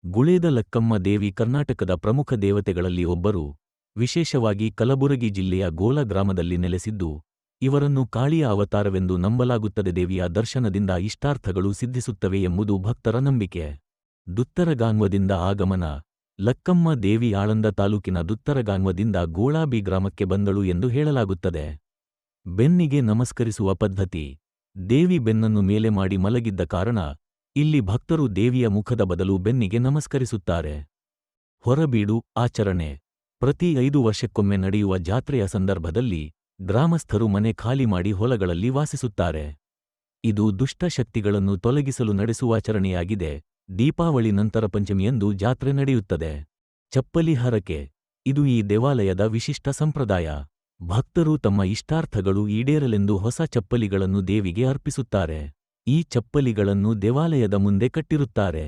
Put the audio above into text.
ಗುಳೇದ ಲಕ್ಕಮ್ಮ ದೇವಿ ಕರ್ನಾಟಕದ ಪ್ರಮುಖ ದೇವತೆಗಳಲ್ಲಿ ಒಬ್ಬರು, ವಿಶೇಷವಾಗಿ ಕಲಬುರಗಿ ಜಿಲ್ಲೆಯ ಗೋಳ ಗ್ರಾಮದಲ್ಲಿ ನೆಲೆಸಿದ್ದು, ಇವರನ್ನು ಕಾಳಿಯ ಅವತಾರವೆಂದು ನಂಬಲಾಗುತ್ತದೆ. ದೇವಿಯ ದರ್ಶನದಿಂದ ಇಷ್ಟಾರ್ಥಗಳು ಸಿದ್ಧಿಸುತ್ತವೆ ಎಂಬುದು ಭಕ್ತರ ನಂಬಿಕೆ. ದುತ್ತರಗಾನ್ವದಿಂದ ಆಗಮನ. ಲಕ್ಕಮ್ಮ ದೇವಿ ಆಳಂದ ತಾಲೂಕಿನ ದುತ್ತರಗಾನ್ವದಿಂದ ಗೋಳಾಬಿ ಗ್ರಾಮಕ್ಕೆ ಬಂದಳು ಎಂದು ಹೇಳಲಾಗುತ್ತದೆ. ಬೆನ್ನಿಗೆ ನಮಸ್ಕರಿಸುವ ಪದ್ಧತಿ. ದೇವಿ ಬೆನ್ನನ್ನು ಮೇಲೆ ಮಾಡಿ ಮಲಗಿದ್ದ ಕಾರಣ ಇಲ್ಲಿ ಭಕ್ತರು ದೇವಿಯ ಮುಖದ ಬದಲು ಬೆನ್ನಿಗೆ ನಮಸ್ಕರಿಸುತ್ತಾರೆ. ಹೊರಬೀಡು ಆಚರಣೆ. ಪ್ರತಿ 5 ವರ್ಷಕ್ಕೊಮ್ಮೆ ನಡೆಯುವ ಜಾತ್ರೆಯ ಸಂದರ್ಭದಲ್ಲಿ ಗ್ರಾಮಸ್ಥರು ಮನೆ ಖಾಲಿ ಮಾಡಿ ಹೊಲಗಳಲ್ಲಿ ವಾಸಿಸುತ್ತಾರೆ. ಇದು ದುಷ್ಟ ಶಕ್ತಿಗಳನ್ನು ತೊಲಗಿಸಲು ನಡೆಸುವ ಆಚರಣೆಯಾಗಿದೆ. ದೀಪಾವಳಿ ನಂತರ ಪಂಚಮಿಯಂದು ಜಾತ್ರೆ ನಡೆಯುತ್ತದೆ. ಚಪ್ಪಲಿ ಹರಕೆ. ಇದು ಈ ದೇವಾಲಯದ ವಿಶಿಷ್ಟ ಸಂಪ್ರದಾಯ. ಭಕ್ತರು ತಮ್ಮ ಇಷ್ಟಾರ್ಥಗಳು ಈಡೇರಲೆಂದು ಹೊಸ ಚಪ್ಪಲಿಗಳನ್ನು ದೇವಿಗೆ ಅರ್ಪಿಸುತ್ತಾರೆ. ಈ ಚಪ್ಪಲಿಗಳನ್ನು ದೇವಾಲಯದ ಮುಂದೆ ಕಟ್ಟಿರುತ್ತಾರೆ.